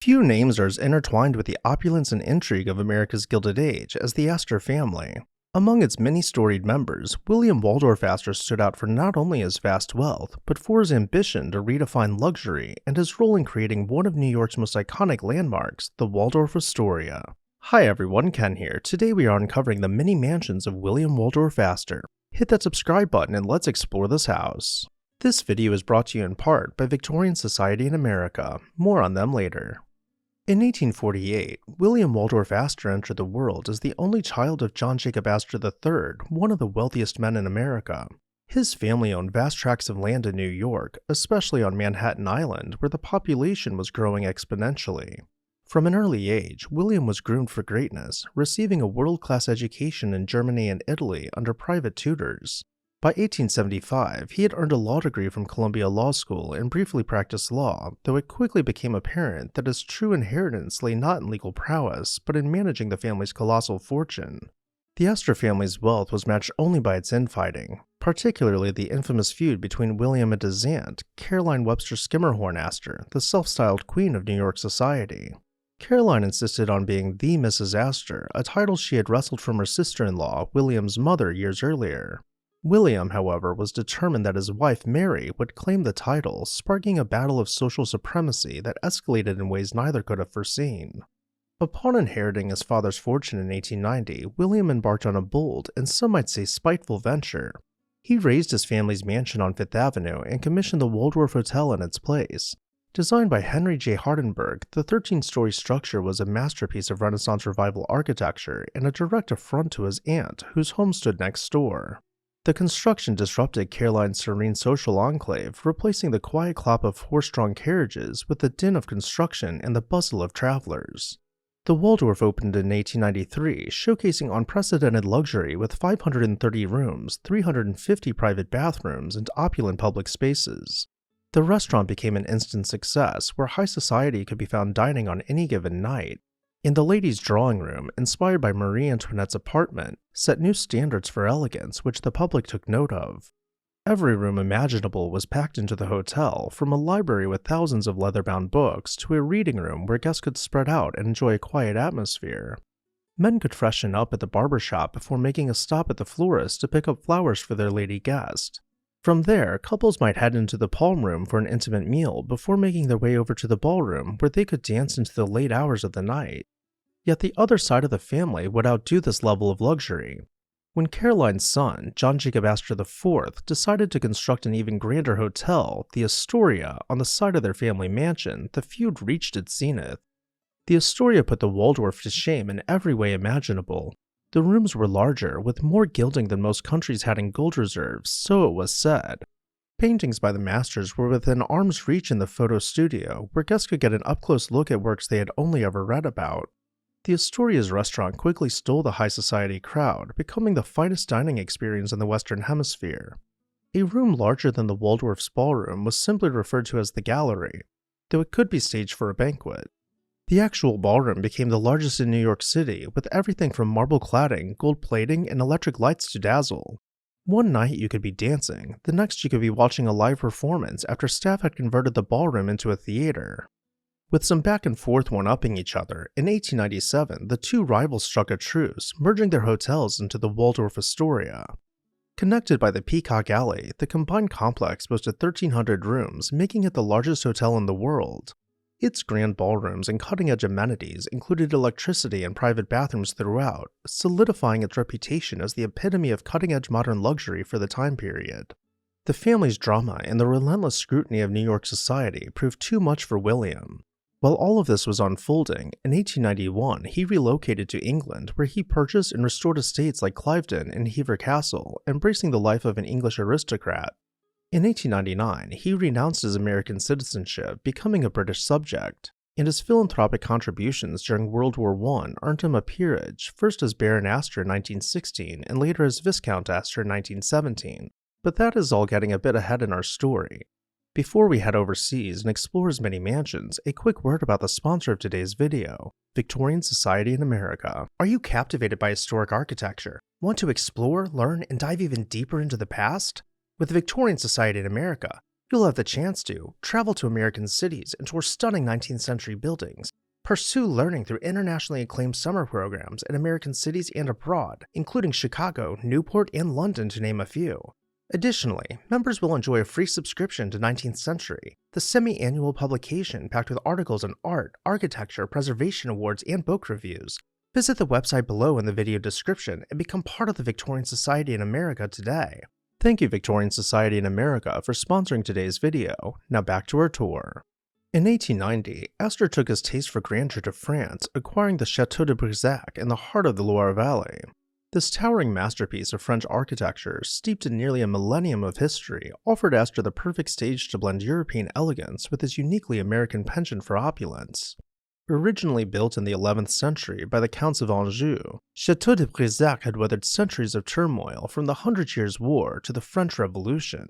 Few names are as intertwined with the opulence and intrigue of America's Gilded Age as the Astor family. Among its many storied members, William Waldorf Astor stood out for not only his vast wealth, but for his ambition to redefine luxury and his role in creating one of New York's most iconic landmarks, the Waldorf Astoria. Hi everyone, Ken here. Today we are uncovering the many mansions of William Waldorf Astor. Hit that subscribe button and let's explore this house. This video is brought to you in part by Victorian Society in America. More on them later. In 1848, William Waldorf Astor entered the world as the only child of John Jacob Astor III, one of the wealthiest men in America. His family owned vast tracts of land in New York, especially on Manhattan Island, where the population was growing exponentially. From an early age, William was groomed for greatness, receiving a world-class education in Germany and Italy under private tutors. By 1875, he had earned a law degree from Columbia Law School and briefly practiced law, though it quickly became apparent that his true inheritance lay not in legal prowess, but in managing the family's colossal fortune. The Astor family's wealth was matched only by its infighting, particularly the infamous feud between William and his aunt, Caroline Webster Skimmerhorn Astor, the self-styled queen of New York society. Caroline insisted on being the Mrs. Astor, a title she had wrestled from her sister-in-law, William's mother, years earlier. William, however, was determined that his wife, Mary, would claim the title, sparking a battle of social supremacy that escalated in ways neither could have foreseen. Upon inheriting his father's fortune in 1890, William embarked on a bold, and some might say spiteful venture. He razed his family's mansion on Fifth Avenue and commissioned the Waldorf Hotel in its place. Designed by Henry J. Hardenberg, the 13-story structure was a masterpiece of Renaissance Revival architecture and a direct affront to his aunt, whose home stood next door. The construction disrupted Caroline's serene social enclave, replacing the quiet clop of horse-drawn carriages with the din of construction and the bustle of travelers. The Waldorf opened in 1893, showcasing unprecedented luxury with 530 rooms, 350 private bathrooms, and opulent public spaces. The restaurant became an instant success, where high society could be found dining on any given night. In the ladies' drawing room, inspired by Marie Antoinette's apartment, set new standards for elegance which the public took note of. Every room imaginable was packed into the hotel, from a library with thousands of leather-bound books to a reading room where guests could spread out and enjoy a quiet atmosphere. Men could freshen up at the barber shop before making a stop at the florist to pick up flowers for their lady guest. From there, couples might head into the palm room for an intimate meal before making their way over to the ballroom where they could dance into the late hours of the night. Yet the other side of the family would outdo this level of luxury. When Caroline's son, John Jacob Astor IV, decided to construct an even grander hotel, the Astoria, on the side of their family mansion, the feud reached its zenith. The Astoria put the Waldorf to shame in every way imaginable. The rooms were larger, with more gilding than most countries had in gold reserves, so it was said. Paintings by the masters were within arm's reach in the photo studio, where guests could get an up-close look at works they had only ever read about. The Astoria's restaurant quickly stole the high society crowd, becoming the finest dining experience in the Western Hemisphere. A room larger than the Waldorf's ballroom was simply referred to as the gallery, though it could be staged for a banquet. The actual ballroom became the largest in New York City, with everything from marble cladding, gold plating, and electric lights to dazzle. One night you could be dancing, the next you could be watching a live performance after staff had converted the ballroom into a theater. With some back and forth one-upping each other, in 1897 the two rivals struck a truce, merging their hotels into the Waldorf Astoria. Connected by the Pycock Alley, the combined complex boasted 1,300 rooms, making it the largest hotel in the world. Its grand ballrooms and cutting-edge amenities included electricity and private bathrooms throughout, solidifying its reputation as the epitome of cutting-edge modern luxury for the time period. The family's drama and the relentless scrutiny of New York society proved too much for William. While all of this was unfolding, in 1891 he relocated to England, where he purchased and restored estates like Cliveden and Hever Castle, embracing the life of an English aristocrat. In 1899, he renounced his American citizenship, becoming a British subject, and his philanthropic contributions during World War I earned him a peerage, first as Baron Astor in 1916 and later as Viscount Astor in 1917. But that is all getting a bit ahead in our story. Before we head overseas and explore his many mansions, a quick word about the sponsor of today's video, Victorian Society in America. Are you captivated by historic architecture? Want to explore, learn, and dive even deeper into the past? With the Victorian Society in America, You'll have the chance to travel to American cities and tour stunning 19th century buildings, pursue learning through internationally acclaimed summer programs in American cities and abroad, including Chicago, Newport, and London to name a few. Additionally, members will enjoy a free subscription to 19th Century, the semi-annual publication packed with articles on art, architecture, preservation awards, and book reviews. Visit the website below in the video description and become part of the Victorian Society in America today. Thank you, Victorian Society in America, for sponsoring today's video. Now back to our tour. In 1890, Astor took his taste for grandeur to France, acquiring the Château de Brissac in the heart of the Loire Valley. This towering masterpiece of French architecture, steeped in nearly a millennium of history, offered Astor the perfect stage to blend European elegance with his uniquely American penchant for opulence. Originally built in the 11th century by the Counts of Anjou, Château de Brissac had weathered centuries of turmoil from the Hundred Years' War to the French Revolution.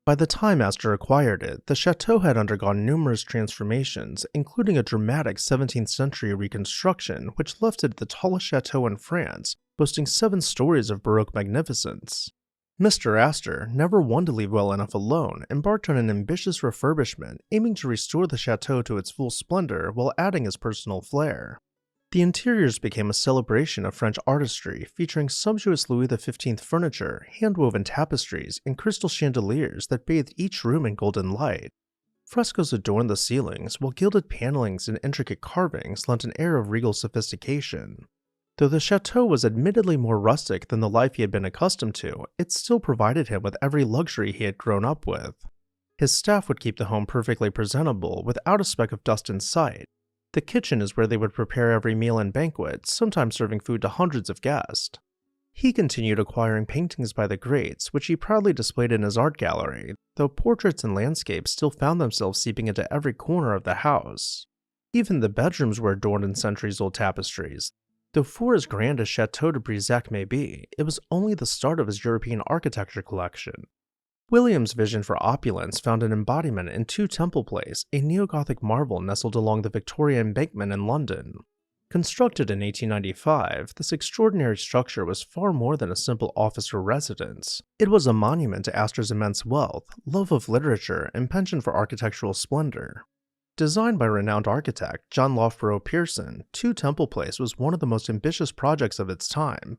By the time Astor acquired it, the chateau had undergone numerous transformations, including a dramatic 17th century reconstruction which left it the tallest chateau in France, boasting 7 stories of Baroque magnificence. Mr. Astor, never one to leave well enough alone, embarked on an ambitious refurbishment aiming to restore the chateau to its full splendor while adding his personal flair. The interiors became a celebration of French artistry, featuring sumptuous Louis XV furniture, hand-woven tapestries, and crystal chandeliers that bathed each room in golden light. Frescoes adorned the ceilings, while gilded panelings and intricate carvings lent an air of regal sophistication. Though the chateau was admittedly more rustic than the life he had been accustomed to, it still provided him with every luxury he had grown up with. His staff would keep the home perfectly presentable, without a speck of dust in sight. The kitchen is where they would prepare every meal and banquet, sometimes serving food to hundreds of guests. He continued acquiring paintings by the greats, which he proudly displayed in his art gallery, though portraits and landscapes still found themselves seeping into every corner of the house. Even the bedrooms were adorned in centuries-old tapestries. Though for as grand as Château de Brissac may be, it was only the start of his European architecture collection. William's vision for opulence found an embodiment in Two Temple Place, a neo-Gothic marvel nestled along the Victoria Embankment in London. Constructed in 1895, this extraordinary structure was far more than a simple office or residence. It was a monument to Astor's immense wealth, love of literature, and penchant for architectural splendor. Designed by renowned architect John Loughborough Pearson, Two Temple Place was one of the most ambitious projects of its time.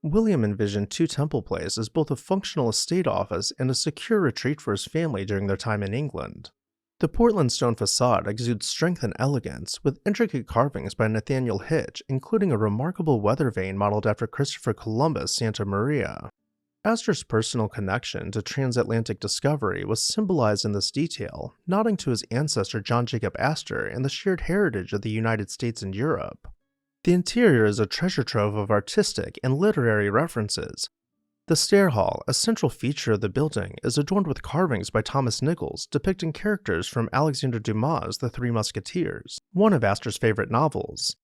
William envisioned Two Temple Place as both a functional estate office and a secure retreat for his family during their time in England. The Portland stone facade exudes strength and elegance, with intricate carvings by Nathaniel Hitch, including a remarkable weather vane modeled after Christopher Columbus' Santa Maria. Astor's personal connection to transatlantic discovery was symbolized in this detail, nodding to his ancestor John Jacob Astor and the shared heritage of the United States and Europe. The interior is a treasure trove of artistic and literary references. The stair hall, a central feature of the building, is adorned with carvings by Thomas Nichols depicting characters from Alexandre Dumas' The Three Musketeers, one of Astor's favorite novels.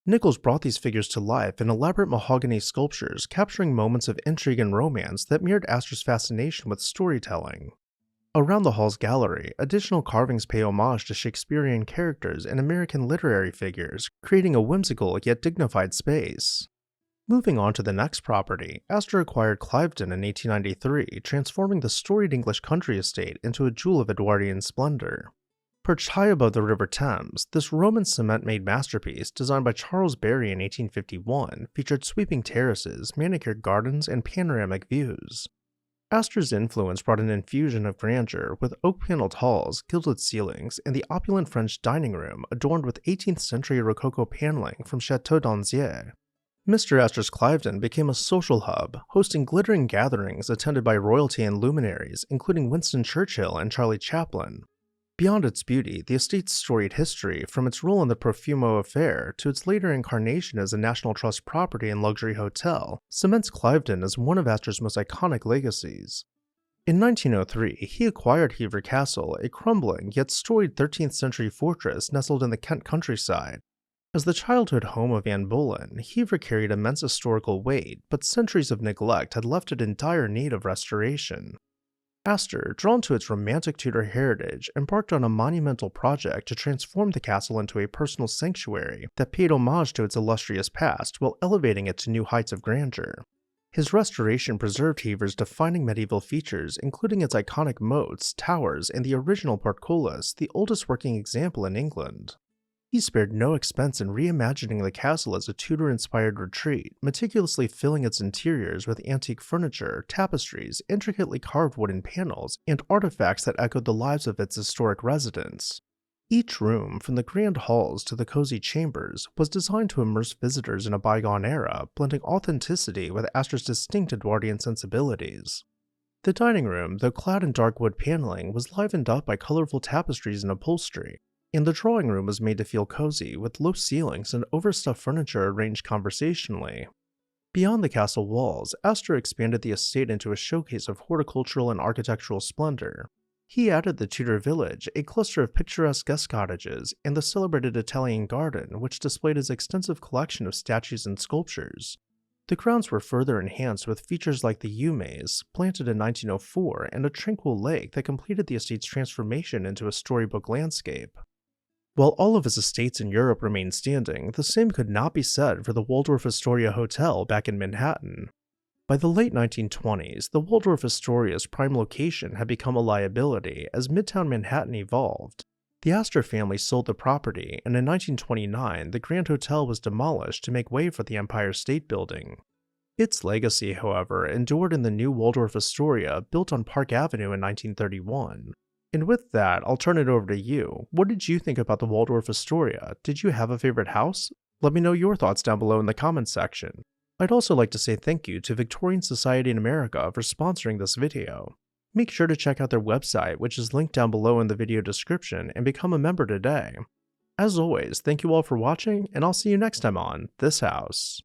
Nichols brought these figures to life in elaborate mahogany sculptures capturing moments of intrigue and romance that mirrored Astor's fascination with storytelling. Around the hall's gallery, additional carvings pay homage to Shakespearean characters and American literary figures, creating a whimsical yet dignified space. Moving on to the next property, Astor acquired Cliveden in 1893, transforming the storied English country estate into a jewel of Edwardian splendor. Perched high above the River Thames, this Roman cement-made masterpiece, designed by Charles Barry in 1851, featured sweeping terraces, manicured gardens, and panoramic views. Astor's influence brought an infusion of grandeur, with oak-paneled halls, gilded ceilings, and the opulent French dining room adorned with 18th century Rococo paneling from Chateau d'Valençay. Mr. Astor's Cliveden became a social hub, hosting glittering gatherings attended by royalty and luminaries, including Winston Churchill and Charlie Chaplin. Beyond its beauty, the estate's storied history, from its role in the Profumo affair to its later incarnation as a National Trust property and luxury hotel, cements Cliveden as one of Astor's most iconic legacies. In 1903, he acquired Hever Castle, a crumbling yet storied 13th century fortress nestled in the Kent countryside. As the childhood home of Anne Boleyn, Hever carried immense historical weight, but centuries of neglect had left it in dire need of restoration. Astor, drawn to its romantic Tudor heritage, embarked on a monumental project to transform the castle into a personal sanctuary that paid homage to its illustrious past while elevating it to new heights of grandeur. His restoration preserved Hever's defining medieval features, including its iconic moats, towers, and the original portcullis, the oldest working example in England. He spared no expense in reimagining the castle as a Tudor-inspired retreat, meticulously filling its interiors with antique furniture, tapestries, intricately carved wooden panels, and artifacts that echoed the lives of its historic residents. Each room, from the grand halls to the cozy chambers, was designed to immerse visitors in a bygone era, blending authenticity with Astor's distinct Edwardian sensibilities. The dining room, though clad in dark wood paneling, was livened up by colorful tapestries and upholstery, and the drawing room was made to feel cozy, with low ceilings and overstuffed furniture arranged conversationally. Beyond the castle walls, Astor expanded the estate into a showcase of horticultural and architectural splendor. He added the Tudor village, a cluster of picturesque guest cottages, and the celebrated Italian garden, which displayed his extensive collection of statues and sculptures. The grounds were further enhanced with features like the Eimes, planted in 1904, and a tranquil lake that completed the estate's transformation into a storybook landscape. While all of his estates in Europe remained standing, the same could not be said for the Waldorf Astoria Hotel back in Manhattan. By the late 1920s, the Waldorf Astoria's prime location had become a liability as Midtown Manhattan evolved. The Astor family sold the property, and in 1929, the Grand Hotel was demolished to make way for the Empire State Building. Its legacy, however, endured in the new Waldorf Astoria built on Park Avenue in 1931. And with that, I'll turn it over to you. What did you think about the Waldorf Astoria? Did you have a favorite house? Let me know your thoughts down below in the comments section. I'd also like to say thank you to Victorian Society in America for sponsoring this video. Make sure to check out their website, which is linked down below in the video description, and become a member today. As always, thank you all for watching, and I'll see you next time on This House.